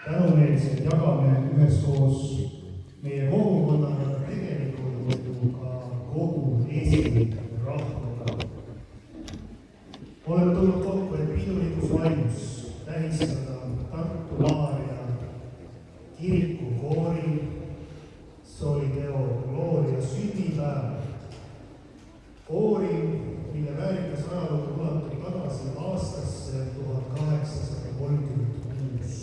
tänumeelselt jagame üheskoos meie kogukonnaga, tegelikult ju ka kogu Eesti rahvaga. Oleme tulnud kokku, et pidulikus vaimus tähistada Tartu Maarja kiriku koori Solideo Gloria sünnipäeva. Koori, mille väärikas ajalugu ulatub tagasi aastasse 1836.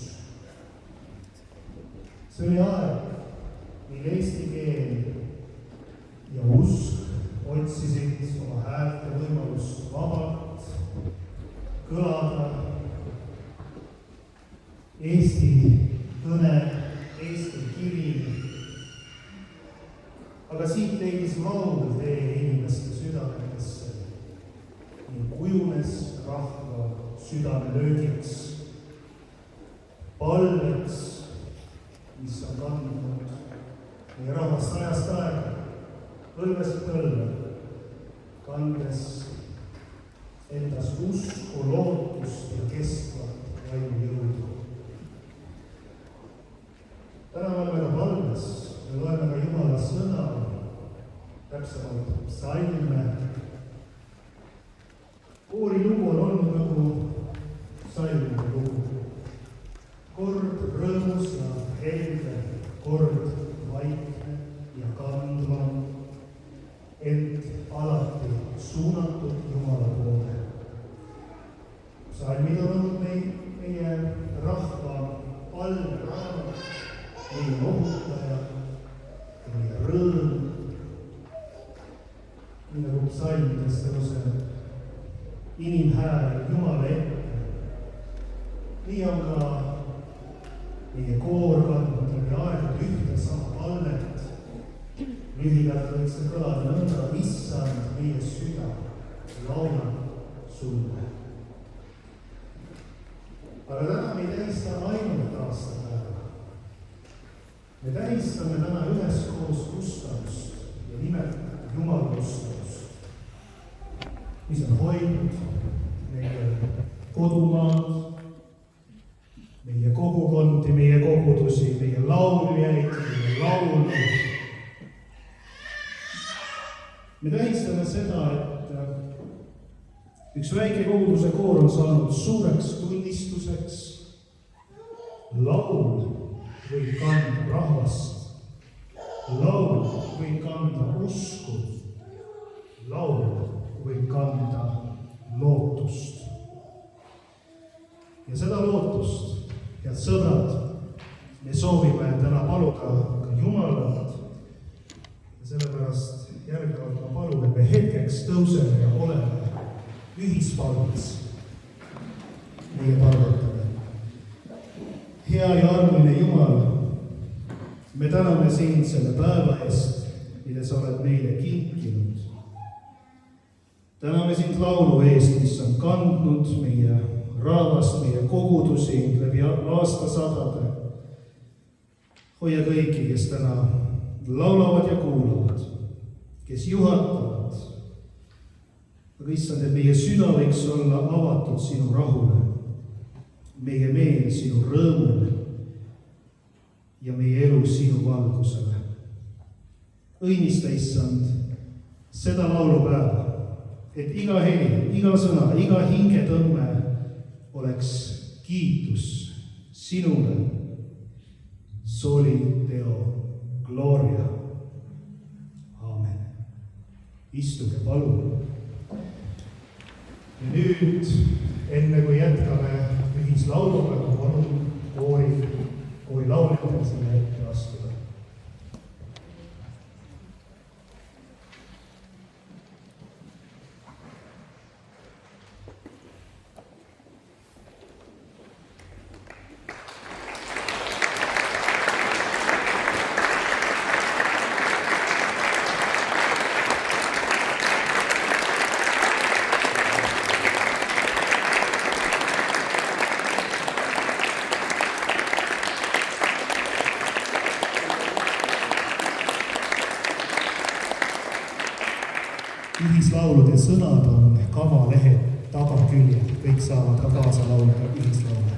See oli aeg, mil eesti keel ja usk otsisid oma häälte võimalust vabalt kõlada. Eesti kõne, Eesti kiri. Aga siit leidis laul tee inimeste südametesse ning kujunes rahva südamelöögiks, palveks, mis on kandnud meie rahvast ajast aega, põlvest põlve, kandes endas usku, lootust ja kestvat vaimu jõudu. Täna oleme ka palves, me loeme ka Jumala sõna, täpsemalt psalme. Koori lugu on olnud nagu psalmide lugu. Kord rõõmus ja helge, kord vaikne ja kandva, ent alati suunatud Jumala poole. Psalmid on olnud meie rahva algraamat, meie ohutaja ja meie rõõm. Nii nagu psalmides tõuseb inimhääl Jumala ette. Nii on ka meie koor kandnud läbi aegade ühte sama palvet. Lühidalt võiks see kõlada nõnda, issand meie süda, laulab sulle. Aga täna me ei tähista ainult aastapäeva. Me tähistame täna üheskoos ustavust ja nimetame Jumala ustavust, mis on hoidnud meie kodumaad, meie kogukondi, meie kogudusi, meie lauljaid, meie laulu. Me tähistame seda, et üks väike koguduse koor on saanud suureks tunnistuseks. Laul võib kanda rahvast, laul võib kanda usku, laul võib kanda lootust. Ja seda lootust, head sõbrad, me soovime täna paluda ka Jumalat. Ja sellepärast järgnevalt ma palun, et me hetkeks tõuseme ja oleme ühispalves. Meie palvetame. Hea ja armuline Jumal, me täname sind selle päeva eest, mille sa oled meile kinkinud. Täname sind laulu eest, mis on kandnud meie rahvast, meie kogudusi läbi aastasadade. Hoia kõiki, kes täna laulavad ja kuulavad, kes juhatavad. Aga issand, et meie süda võiks olla avatud sinu rahule, meie meel sinu rõõmule ja meie elu sinu valgusele. Õnnista, issand, seda laulupäeva, et iga heli, iga sõna, iga hingetõmme oleks kiitus sinule. Solideo Gloria. Aamen. Istuge palun. Ja nüüd, enne kui jätkame ühislauluga, palun koori lauljatel sinna ette astuda. Ühislaulude sõnad on kavalehed tagaküljel, kõik saavad ka kaasa laulda ühislaule.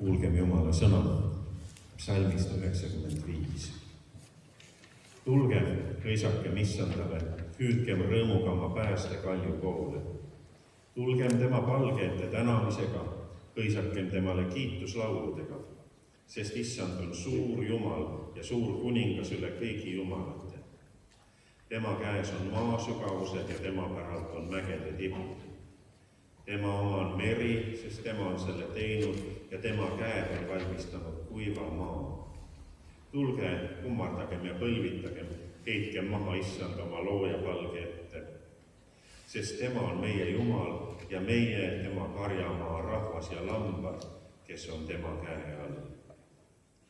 Kuulgem Jumala sõna, psalmist 95. Tulgem, hõisakem issandale, hüüdkem rõõmuga oma päästekalju poole. Tulgem tema palge ette tänamisega, hõisakem temale kiituslauludega, sest issand on suur Jumal ja suur kuningas üle kõigi jumalate. Tema käes on maa sügavused ja tema päralt on mägede tipud. Tema oma on meri, sest tema on selle teinud ja tema käed on valmistanud kuiva maa. Tulge, kummardagem ja põlvitagem, heitkem maha issand oma looja palge ette. Sest tema on meie Jumal ja meie tema karjamaa rahvas ja lambad, kes on tema käe all.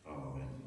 Aamen. Amen.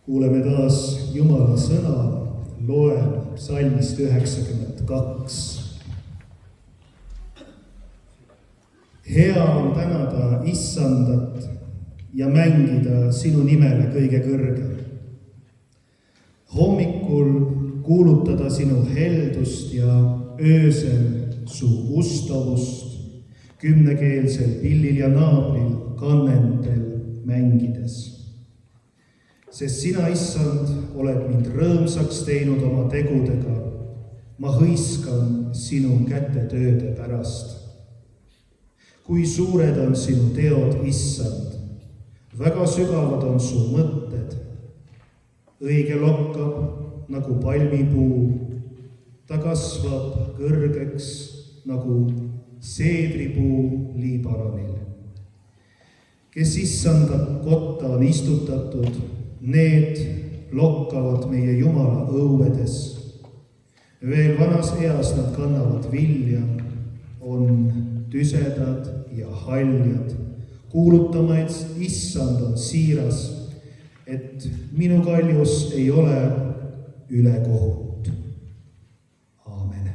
kuuleme taas Jumala sõna, loen psalmist 92. Hea on tänada Issandat ja mängida sinu nimele kõige kõrgem. Hommikul kuulutada sinu heldust ja öösel su ustavust, kümnekeelsel pillil ja naabril kannentel mängides. Sest sina, Issand, oled mind rõõmsaks teinud oma tegudega. Ma hõiskan sinu kätetööde pärast. Kui suured on sinu teod, Issand, väga sügavad on su mõtted. Õige lokkab nagu palmipuu, ta kasvab kõrgeks nagu seedripuu Liibanonil. Kes Issanda kotta on istutatud, need lokkavad meie Jumala õuedes. Veel vanas eas nad kannavad vilja, on tüsedad ja haljad, kuulutama, et Issand on siiras, et minu kaljus ei ole ülekohut. Aamen.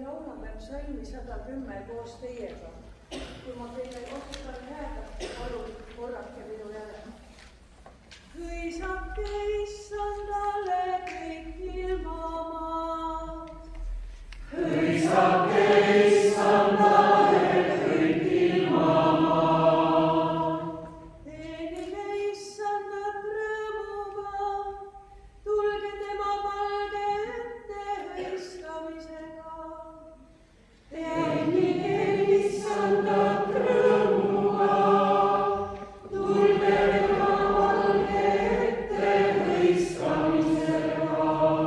laulame psalmi 110 koos teiega. Kui ma teile otsustan jääda, palun korrake minu järel. Hõisake Issandale kõik ilmamaad. Hõisake Issandale kõik ilmamaad. Teenige Issandat rõõmuga, tulge tema palge ette hõiskamisega. Teenige Issandat rõõmuga, tulge tema palge ette hõiskamisega.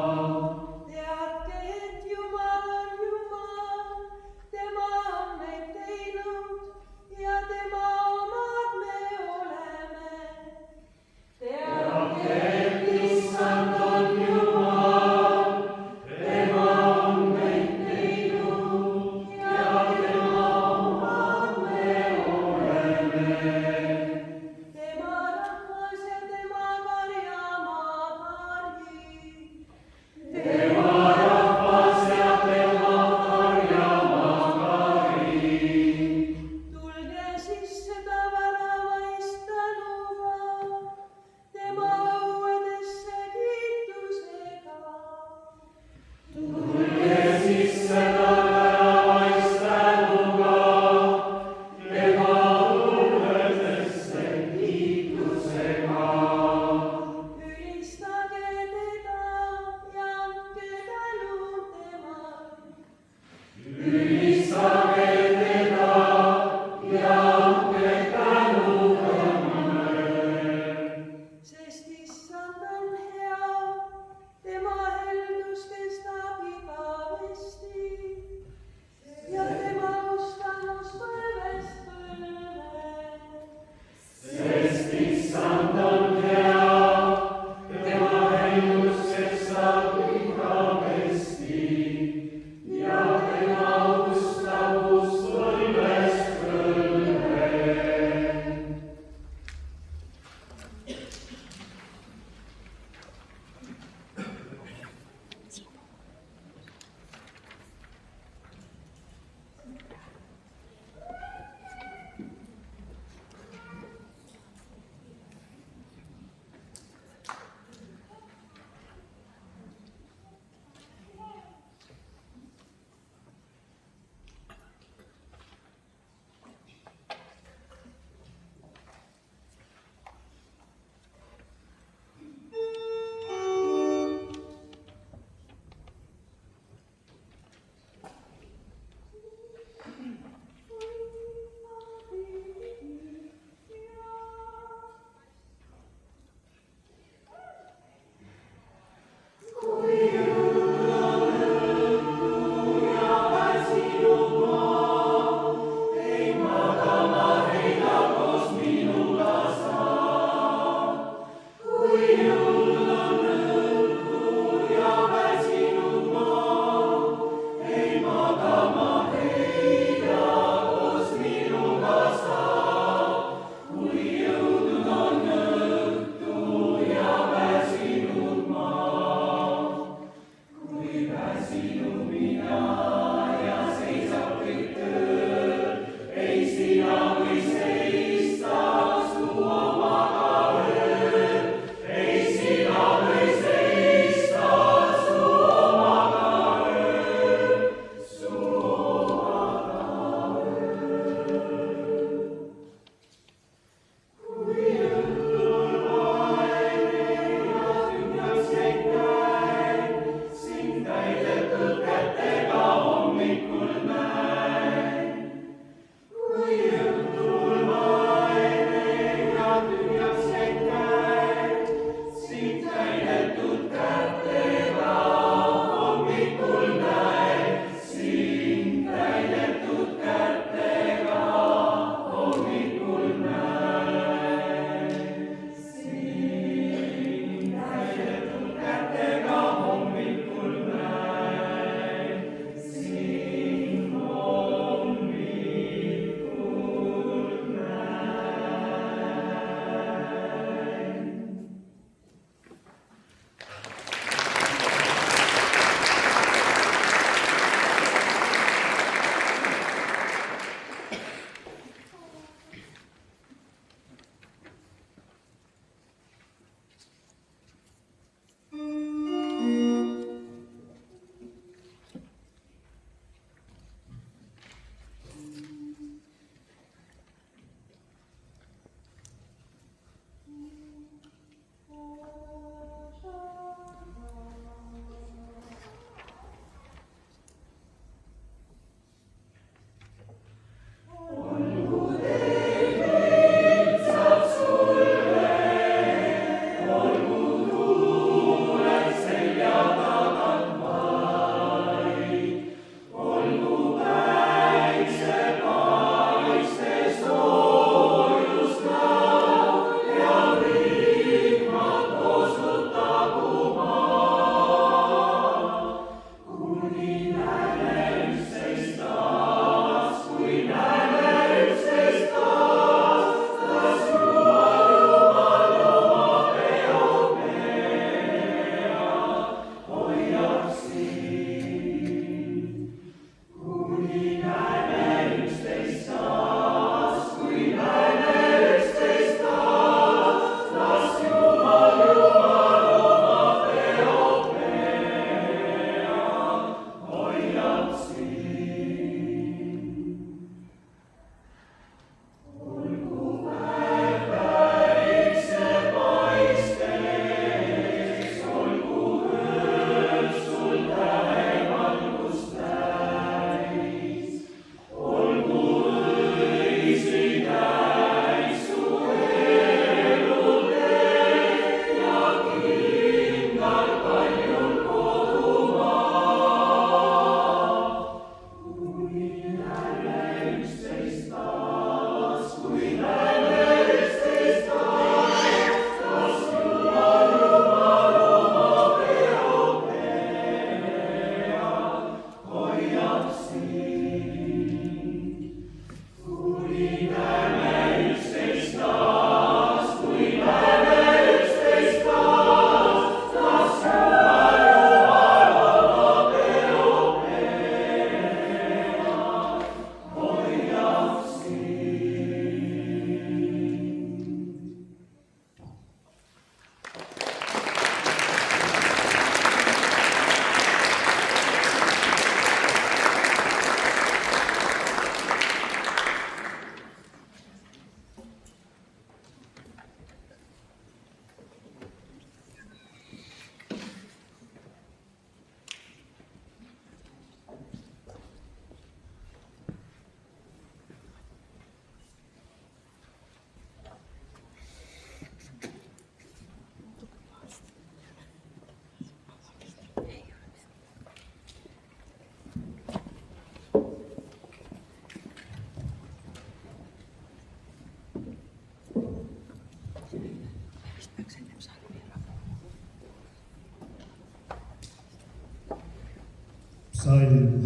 Salm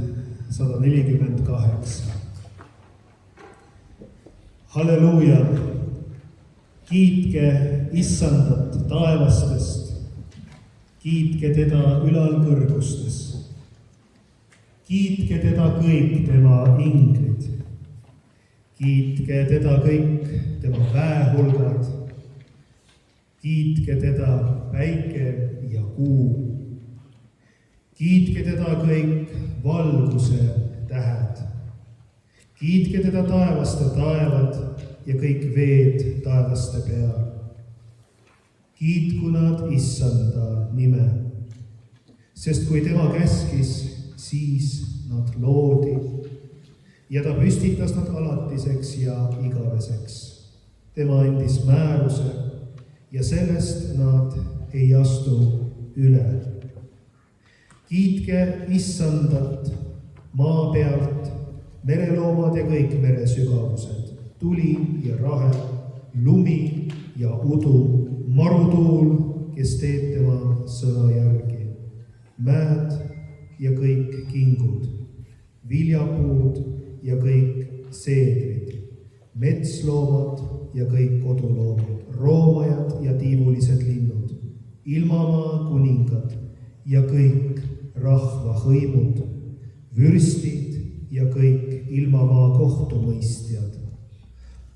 148. Halleluuja! Kiitke Issandat taevastest, kiitke teda ülal kõrgustes. Kiitke teda kõik tema inglid, kiitke teda kõik tema väehulgad, kiitke teda päike ja kuu. Kiitke teda kõik valguse tähed. Kiitke teda taevaste taevad ja kõik veed taevaste peal. Kiitku nad Issanda nime, sest kui tema käskis, siis nad loodi ja ta püstitas nad alatiseks ja igaveseks. Tema andis määruse ja sellest nad ei astu üle. Kiitke Issandat maa pealt, mereloomad ja kõik meresügavused, tuli ja rahe, lumi ja udu, marutuul, kes teeb tema sõna järgi, mäed ja kõik kingud, viljapuud ja kõik seedrid, metsloomad ja kõik koduloomad, roomajad ja tiivulised linnud, ilmamaa kuningad ja kõik rahva hõimud, vürstid ja kõik ilmamaa kohtumõistjad,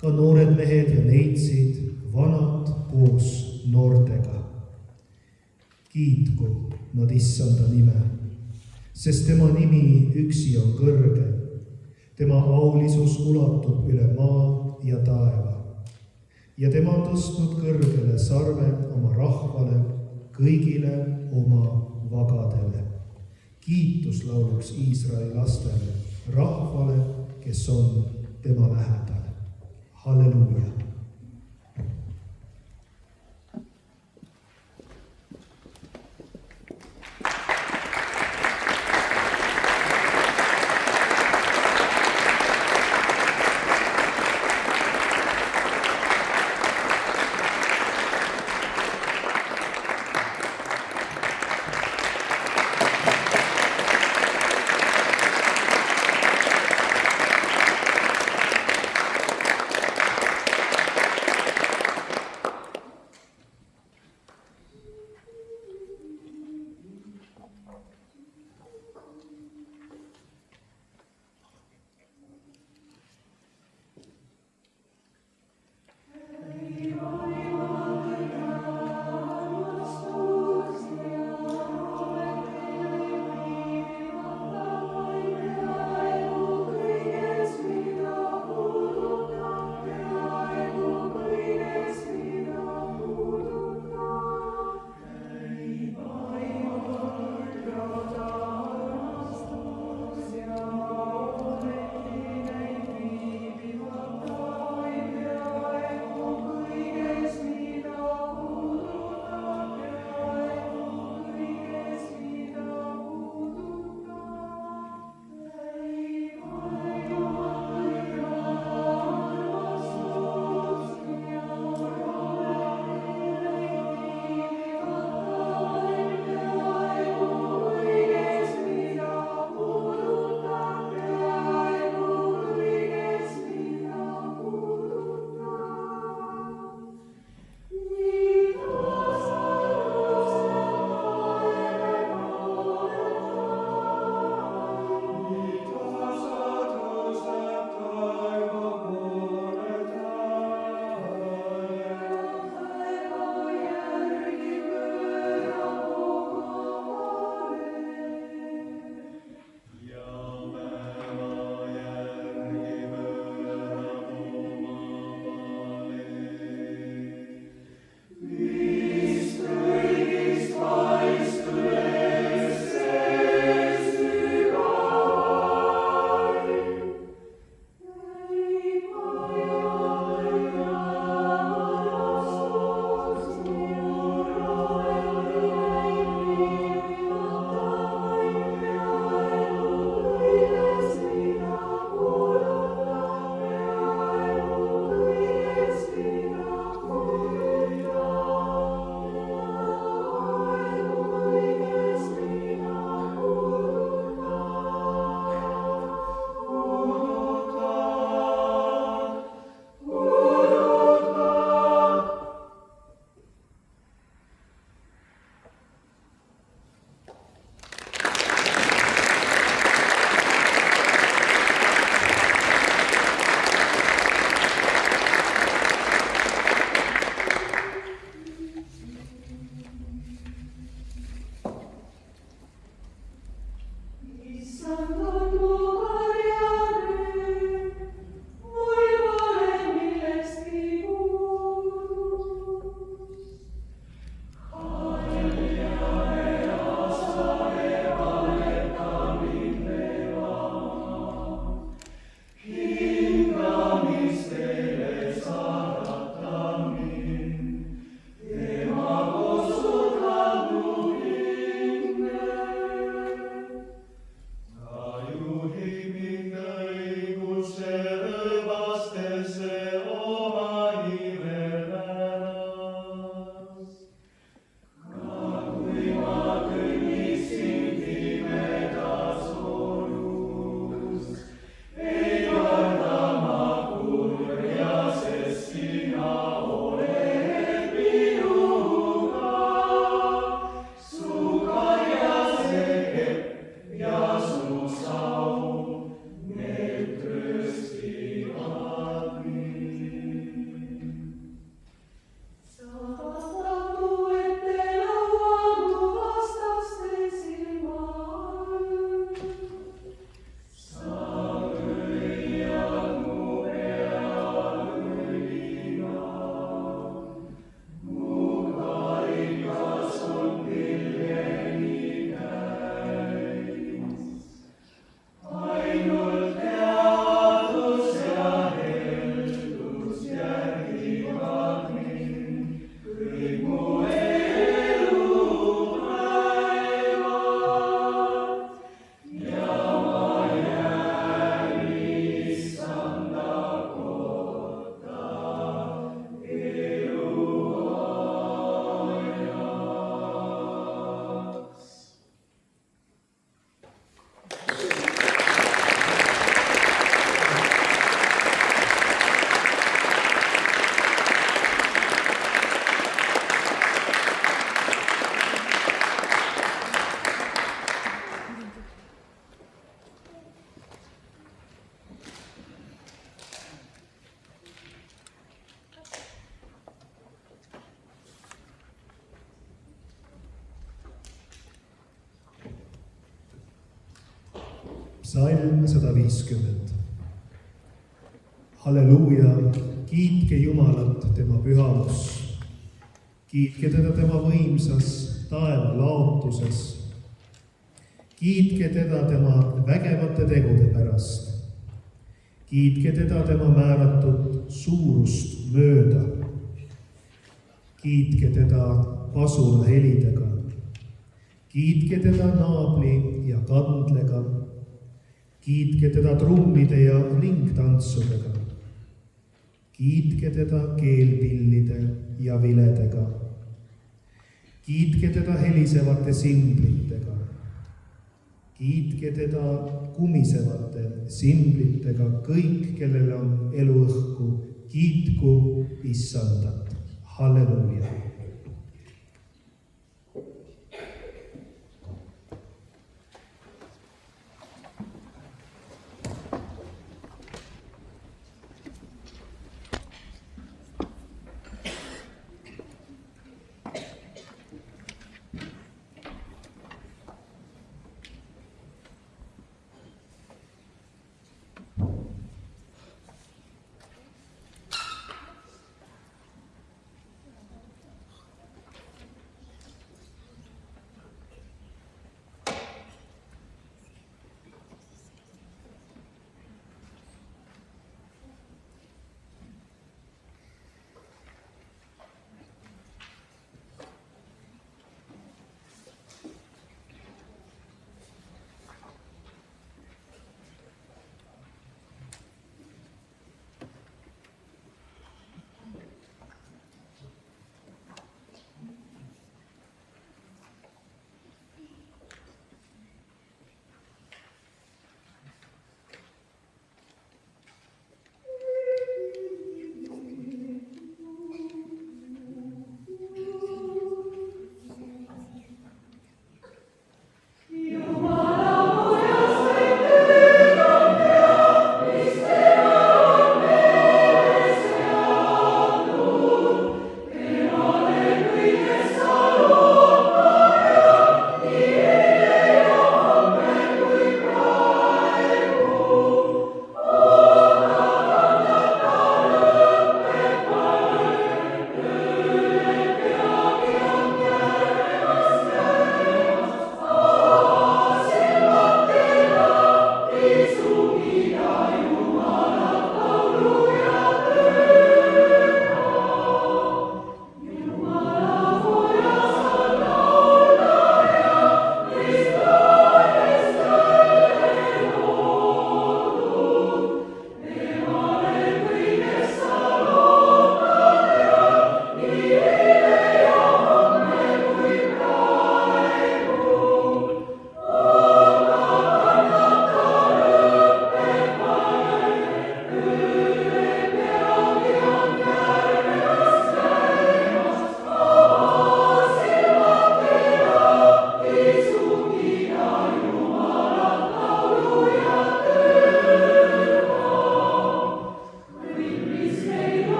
ka noored mehed ja neitsid, vanad koos noortega. Kiitku nad Issanda nime, sest tema nimi üksi on kõrge, tema aulisus ulatub üle maa ja taeva ja tema on tõstnud kõrgele sarve oma rahvale, kõigile oma vagadele. Kiituslauluks Iisraeli lastele, rahvale, kes on tema lähedal. Halleluuja! Salm 150. Halleluuja, kiitke Jumalat tema pühamus. Kiitke teda tema võimsas taeva laotuses. Kiitke teda tema vägevate tegude pärast. Kiitke teda tema määratud suurust mööda. Kiitke teda pasuna helidega. Kiitke teda naabli ja kandlega. Kiitke teda trummide ja ringtantsudega. Kiitke teda keelpillide ja viledega. Kiitke teda helisevate simblitega. Kiitke teda kumisevate simblitega kõik, kellel on eluõhku. Kiitku Issandat. Halleluuja.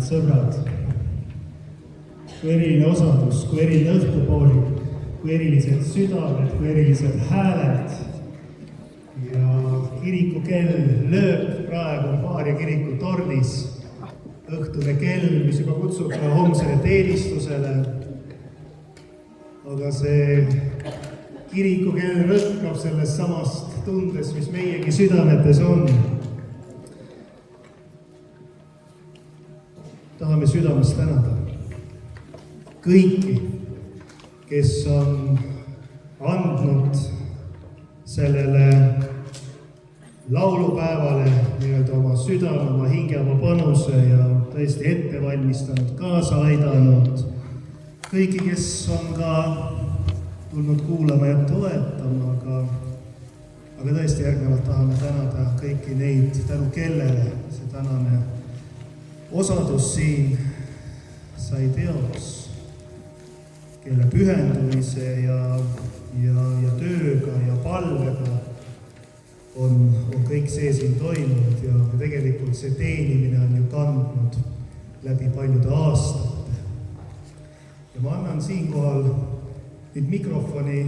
armsad sõbrad, kui eriline osadus, kui eriline õhtupoolik, kui erilised südamed, kui erilised hääled ja kirikukell lööb praegu Maarja kiriku tornis, õhtune kell, mis juba kutsub ka homsele teenistusele, aga see kirikukell rõtkab sellest samast tundes, mis meiegi südametes on. Tahame südamest tänada kõiki, kes on andnud sellele laulupäevale nii-öelda oma südame, oma hinge, oma panuse ja tõesti ette valmistanud, kaasa aidanud. Kõiki, kes on ka tulnud kuulama ja toetama, aga tõesti järgnevalt tahame tänada kõiki neid, tänu kellele see tänane osadus siin sai teoks, kelle pühendumise ja tööga ja palvega on kõik see siin toimunud ja tegelikult see teenimine on ju kandnud läbi paljude aastate. Ja ma annan siinkohal nüüd mikrofoni.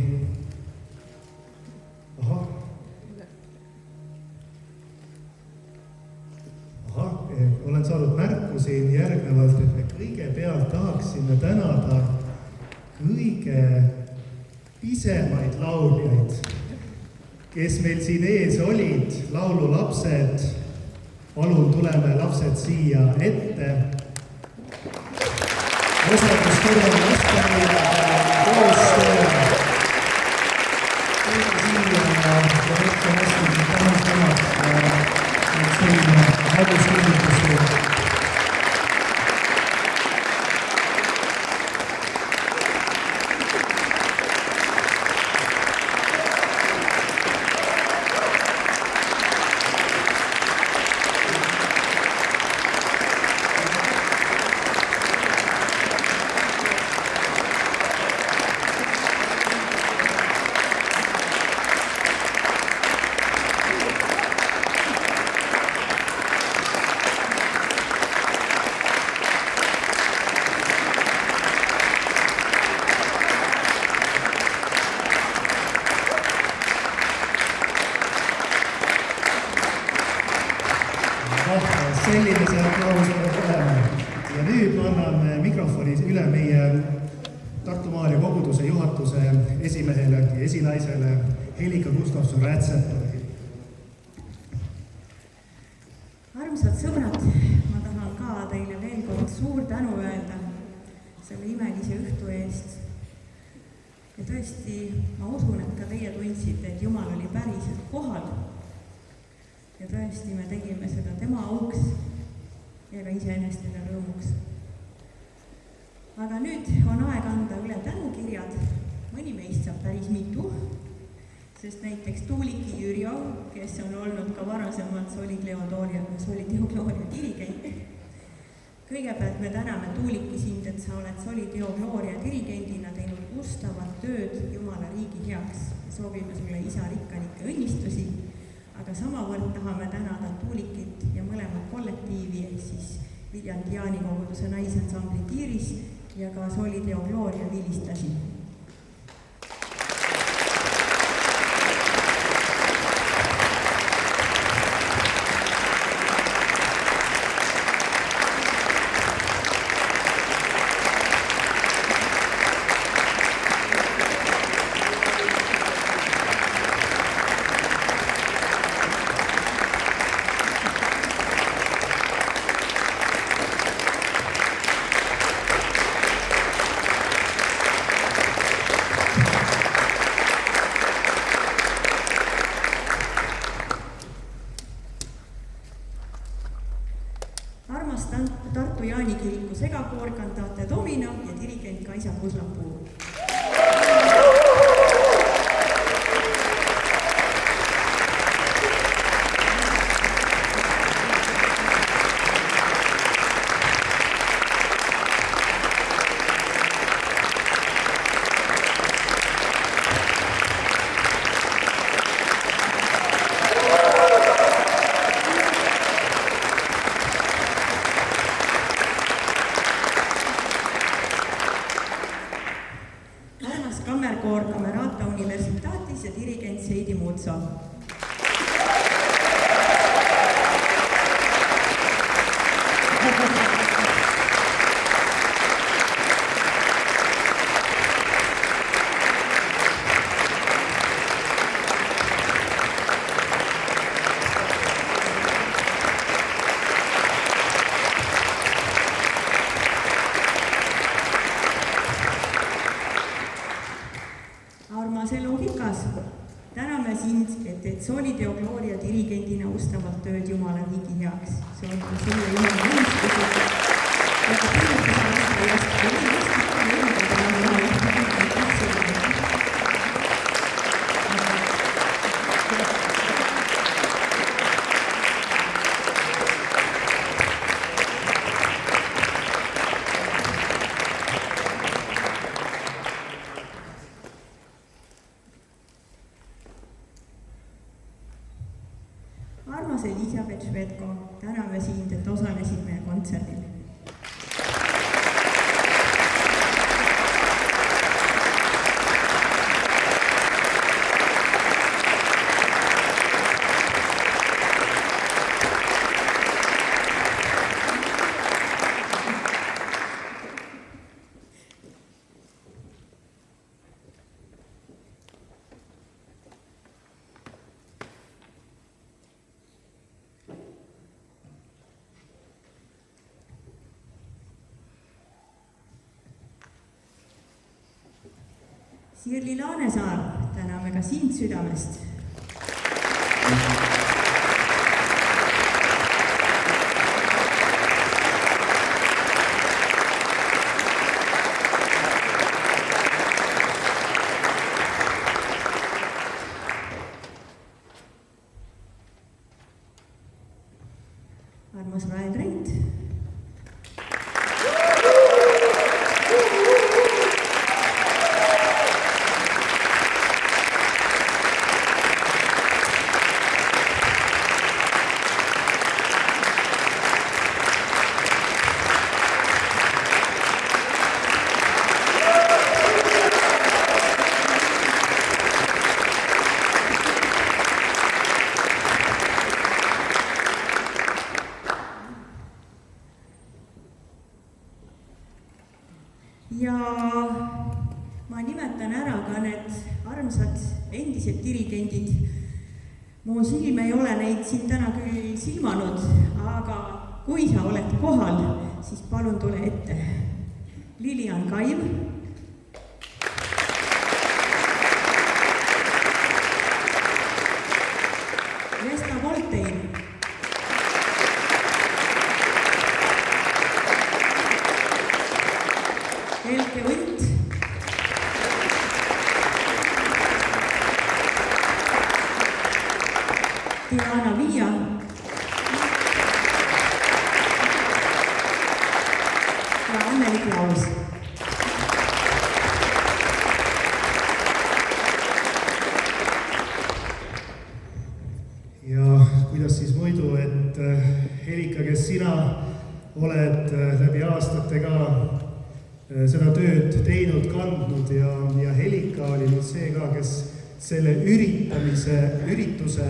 Olen saanud märku siin järgnevalt, et me kõigepealt tahaksime tänada kõige pisemaid lauljaid, kes meil siin ees olid, laululapsed. Palun tuleme lapsed siia ette. Osaduskorral lasteaia koostöö. Siia ja võtta vastu tänastamaks ja selline haguskirjutusi. Selline see aplaus peab olema. Ja nüüd ma annan mikrofoni üle meie Tartu Maarja koguduse juhatuse esimehele ja esinaisele Helika Gustavson-Rätsepale. Armsad sõbrad, ma tahan ka teile veel kord suur tänu öelda selle imelise õhtu eest. Ja tõesti, ma usun, et ka teie tundsite, et Jumal oli päriselt kohal. Ja tõesti, me tegime seda tema auks ja ka iseenestele rõõmuks. Aga nüüd on aeg anda üle tänukirjad. Mõni meist saab päris mitu, sest näiteks Tuuliki Jürjo, kes on olnud ka varasemalt Soli Deo Gloria dirigent. Kõigepealt me täname Tuuliki sind, et sa oled Soli Deo Gloria dirigendina teinud ustavat tööd Jumala riigi heaks. Soovime sulle isa rikkalikke õnnistusi. Aga samavõrd tahame tänada Tuulikit ja mõlemad kollektiivi, ehk siis Viljandi Jaani koguduse naisansambli Tiiris ja ka Soli Deo Gloria vilistasi. Armastan Tartu Jaani kiriku segakoor Cantate Domino ja dirigent Kaisa Puslapuu. kammerkoor Camerata Universitatis ja dirigent Seidi Mutso. Armas elu Hikas, täname sind, et teed Soli Deo Gloria dirigendina ustavalt tööd Jumala riigi heaks. See on sulle Jumala õnnistused ja ka armas Elisabeth Švedko, täname sind, et osalesid meie kontserdil. Sirli Laanesaar, täname ka sind südamest. Armas Rael Rent. Ja ma nimetan ära ka need armsad endised dirigendid. Mu silm ei ole neid siin täna küll silmanud, aga kui sa oled kohal, siis palun tule ette. Lilian Kaiv, Vesta Voltein, Elke Unt, Diana Viia, ja Anneli Klaus. Ja kuidas siis muidu, et Helika, kes sina oled läbi aastate ka seda tööd teinud, kandnud ja Helika oli nüüd see ka, kes selle ürituse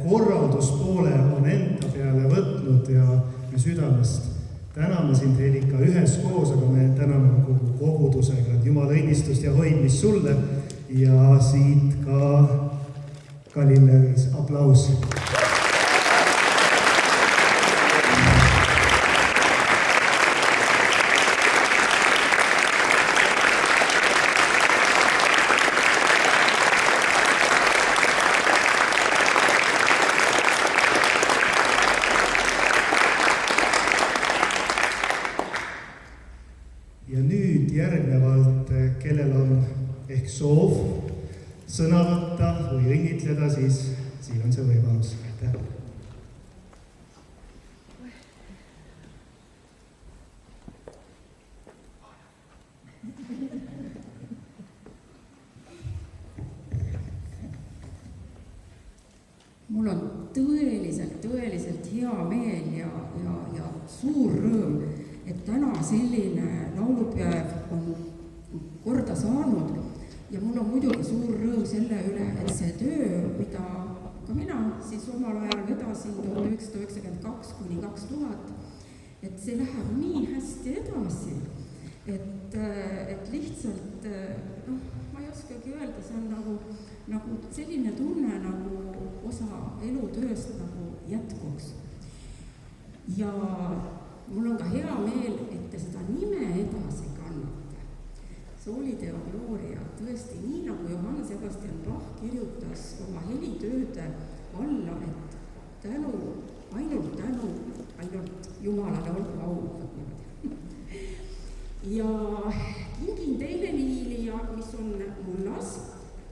korralduspoole on enda peale võtnud ja me südamest täname sind, Helika, üheskoos, aga me täname kogu kogudusega. Jumala õnnistust ja hoidmist sulle ja siit ka Kalilleris aplaus. Ja nüüd järgnevalt, kellel on ehk soov sõna võtta või õnnitleda, siis siin on see võimalus. Aitäh! Mul on tõeliselt hea meel ja suur rõõm, et täna selline laulupäev on korda saanud ja mul on muidugi suur rõõm selle üle, et see töö, mida ka mina siis omal ajal vedasin 1992 kuni 2000, et see läheb nii hästi edasi, et lihtsalt, ma ei oskagi öelda, see on nagu selline tunne, nagu osa elutööst nagu jätkuks. Ja mul on ka hea meel, et te seda nime edasi kannate. Soli Deo Gloria, tõesti nii nagu Johann Sebastian Bach kirjutas oma helitööde alla, et ainult Jumalale olgu au. Ja kingin teile liilia, mis on mullas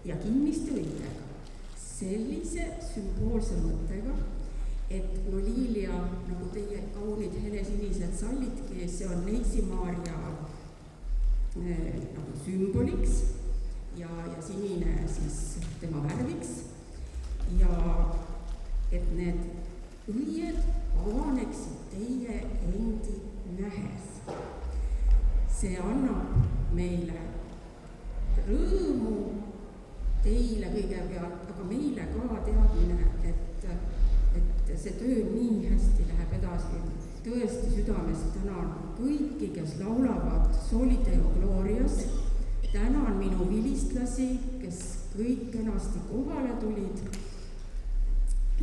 ja kinniste õitega. Sellise sümboolse mõttega, et no liilia, nagu teie kaunid helesinised sallidki, see on Neitsi Maarja nagu sümboliks ja sinine siis tema värviks ja et need õied avaneksid teie endi nähes. See annab meile rõõmu teile kõigepealt, aga meile ka teadmine, et see töö nii hästi läheb edasi. Tõesti südamest tänan kõiki, kes laulavad Soli Deo Glorias. Tänan minu vilistlasi, kes kõik kenasti kohale tulid.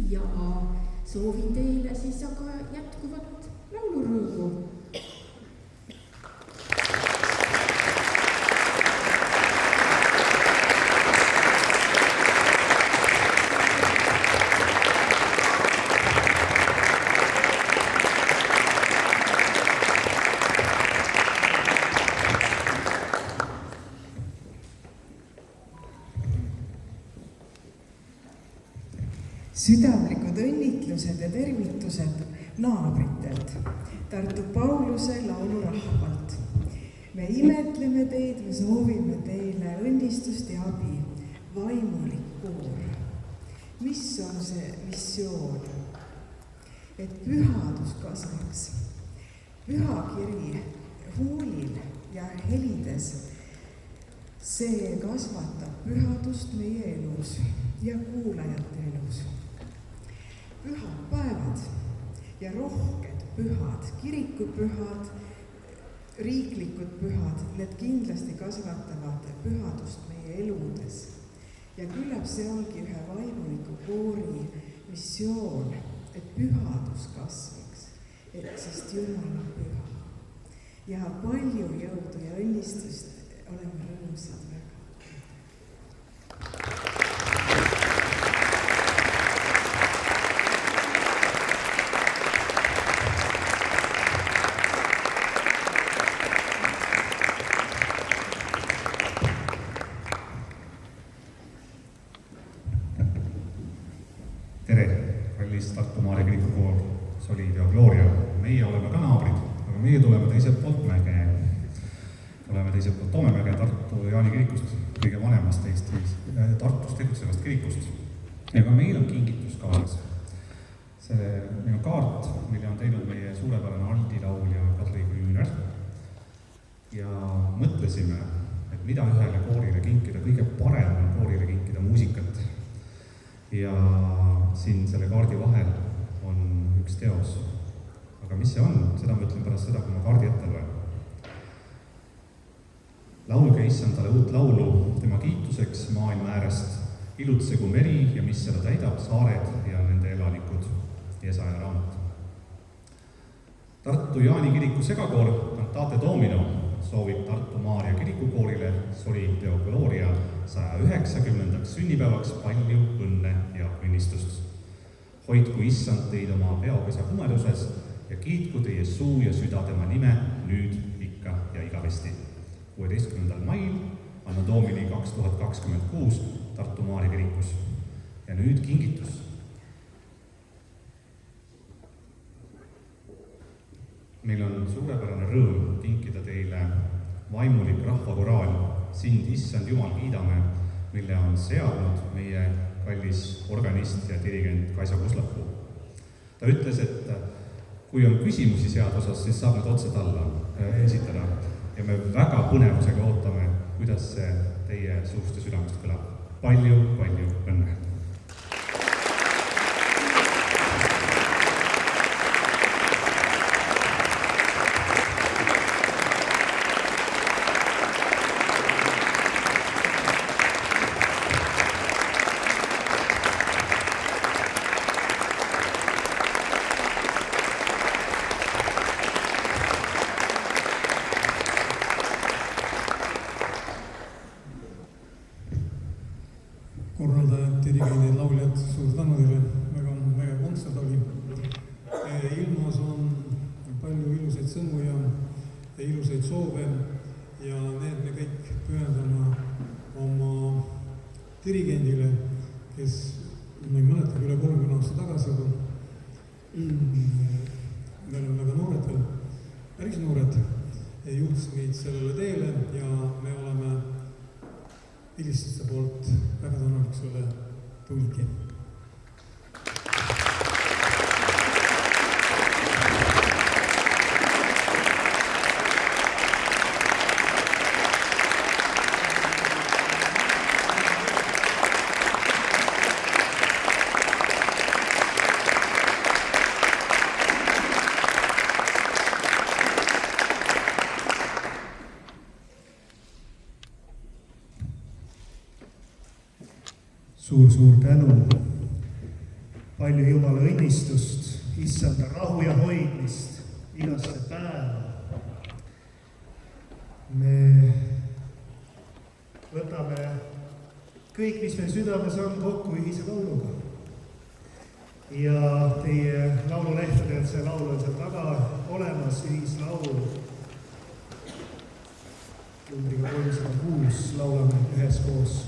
Ja soovin teile siis aga jätkuvat laulurõõmu. Südamlikud õnnitlused ja tervitused naabritelt, Tartu Pauluse laulurahvalt. Me imetleme teid, me soovime teile õnnistust ja abi, vaimulik koor. Mis on see missioon? Et pühadus kasvaks. Pühakiri huulil ja helides, see kasvatab pühadust meie elus ja kuulajate elus. Pühad päevad ja rohked pühad, kirikupühad, riiklikud pühad, need kindlasti kasvatavad pühadust meie eludes. Ja küllap see ongi ühe vaimuliku koori missioon, et pühadus kasvaks, et sest Jumal on püha. Ja palju jõudu ja õnnistust, oleme rõõmsad väga. Tere, kallis Tartu Maarja kirikukoor Soli Deo Gloria. Meie oleme ka naabrid, aga meie tuleme teiselt poolt mäge. Oleme teiselt poolt Toomemäge Tartu Jaani kirikust, kõige vanemast Tartus tegutsevast kirikust. Ja ka meil on kingitus kaasas. Meil on kaart, mille on teinud meie suurepärane aldilaulja Kadri Küüners. Ja mõtlesime, et mida ühele koorile kinkida, kõige parem on koorile kinkida muusikat. Ja siin selle kaardi vahel on üks teos. Aga mis see on? Seda ma ütlen pärast seda, kui ma kaardi ette loen. Laulge Issandale uut laulu tema kiituseks maailma äärest. Ilutsegu meri ja mis seda täidab, saared ja nende elanikud. Jesaja raamat. Tartu Jaani kiriku segakoor Cantate Domino soovib Tartu Maarja kirikukoorile Soli Deo Gloria 190. sünnipäevaks palju õnne ja õnnistust. Hoidku Issand teid oma peopesa kumeduses ja kiitku teie suu ja süda tema nime nüüd, ikka ja igavesti. 16. mail Anno Domini 2026 Tartu Maarja kirikus. Ja nüüd kingitus. Meil on suurepärane rõõm kinkida teile vaimulik rahvakoraal Sind, Issand Jumal, kiidame, mille on seadnud meie kallis organist ja dirigent Kaisa Kuslapuu. Ta ütles, et kui on küsimusi seadusas, siis saab need otsad alla esitada ja me väga põnevusega ootame kuidas see teie suust ja südamest kõlab. Palju õnne! Korraldajad, dirigendid, lauljad, suur tänu teile, väga kontsert oli. Ilmas on palju ilusaid sõnu ja ilusaid soove ja need me kõik pühendame oma dirigendile, kes, ma ei mäleta, üle 30 aasta tagasi juba. Me oleme väga noored veel, päris noored, juhtis meid sellele teele ja me oleme vilistlaste poolt väga tänulik sulle, Tuuliki. Suur tänu, palju Jumala õnnistust, issanda rahu ja hoidmist igasse päeva. Me võtame kõik, mis meil südames on, kokku ühise lauluga. Ja teie laululehtedel see laul on seal taga olemas, ühislaul. Numbriga 306 laulame üheskoos.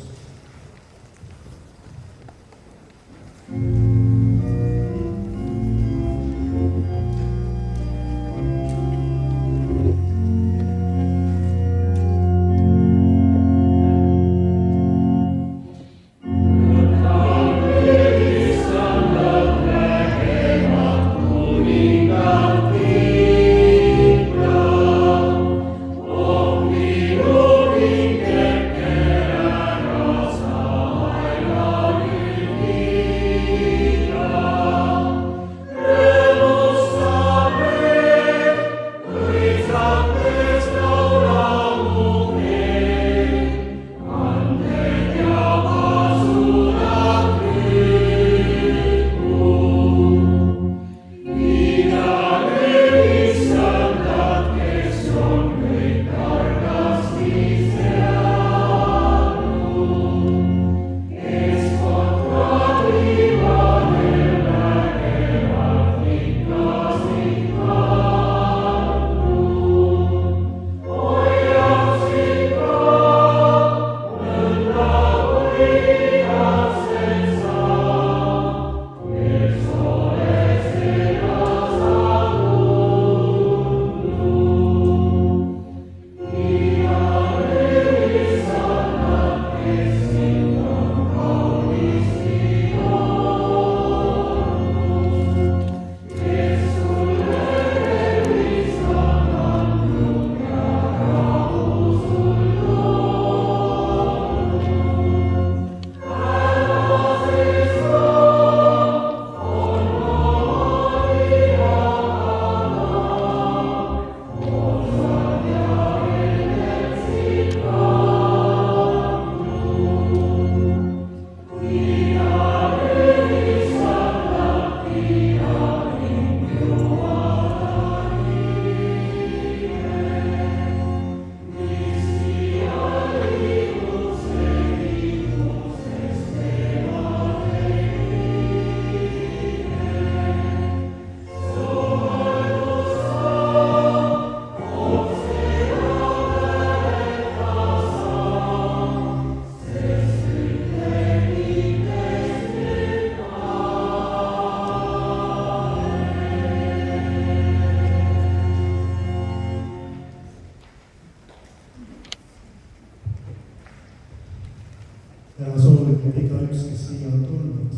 soovib, et igaüks, kes siia on tulnud,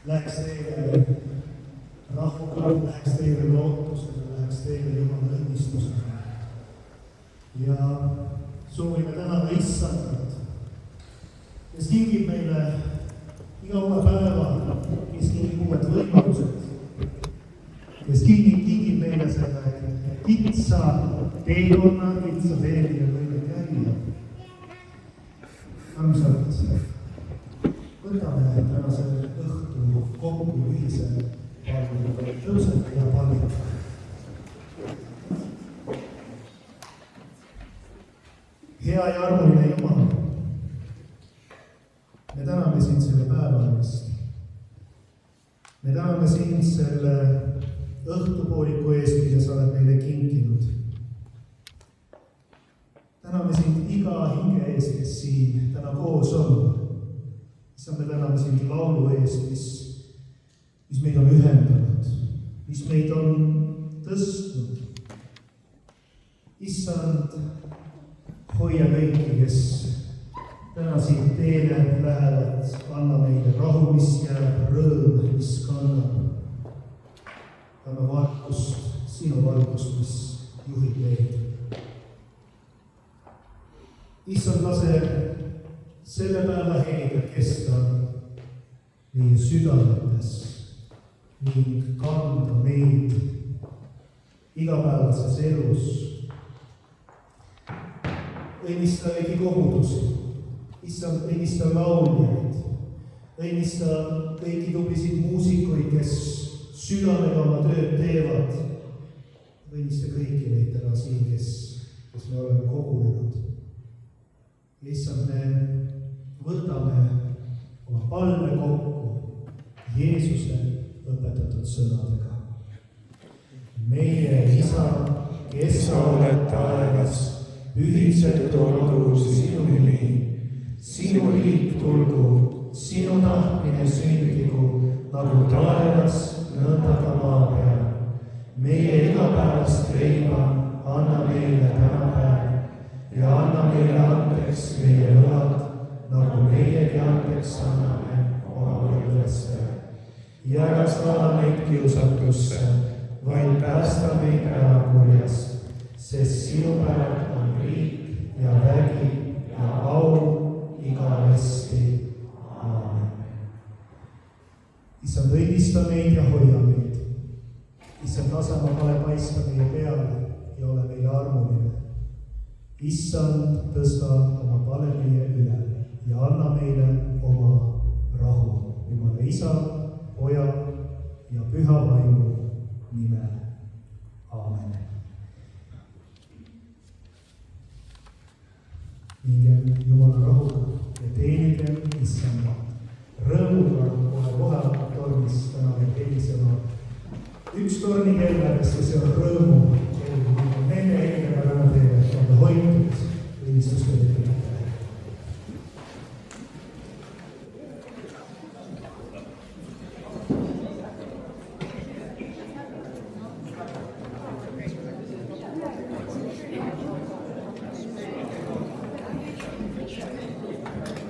läheks teile rahuga, läheks teile lootusega, läheks teile Jumala õnnistusega. Ja soovime tänada Issandat, kes kingib meile iga uue päeva, kes kingib uued võimalused, kes kingib meile selle kitsa teekonna, kitsa teedile võime käia. Armsad, võtame tänase õhtu kokku ühise palviga, tõuseme ja palvime. Hea ja armuline Jumal, me täname sind selle päeva eest. Me täname sind selle õhtupooliku eest, mida sa oled meile kinkinud. Täname sind iga hinge eest, kes siin täna koos on. Me täname sind laulu eest, mis meid on ühendanud, mis meid on tõstnud. Issand, hoia kõiki, kes täna siit teele lähevad, anna meile rahu, mis jääb, rõõm, mis kannab. Anna valgust, sinu valgust, mis juhib meid. Issand, lase selle päeva heidel kesta meie südametes ning kanda meid igapäevases elus. Õnnista kõigi kogudusi, Issand, õnnista lauljaid, õnnista kõiki tublisid muusikuid, kes südamega oma tööd teevad. Õnnista kõiki neid täna siin, kes me oleme kogunenud. Issand, me võtame oma palve kokku Jeesuse õpetatud sõnadega. Meie Isa, kes sa oled taevas, pühitsetud olgu sinu nimi, sinu riik tulgu, sinu tahtmine sündigu, nagu taevas, nõnda ka maa peal. Meie igapäevast leiba anna meile tänapäev ja anna meile andeks meie võlad, nagu meiegi andeks anname oma võrdlastele. Ja ära saada meid kiusatusse, vaid päästa meid ära kurjast, sest sinu päralt on riik ja vägi ja au igavesti. Aamen. Issand, õnnista meid ja hoia meid. Issand, lase oma pale paista meie peale ja ole meile armuline. Issand, tõsta oma pale meie üle ja anna meile oma rahu. Jumala Isa, Poja ja Püha Vaimu nimel. Aamen. Mingem Jumala rahuga ja teenigem Issandat. Rõõmuga kohe tornis täna veel helisema üks torni kelladest ja see on rõõmu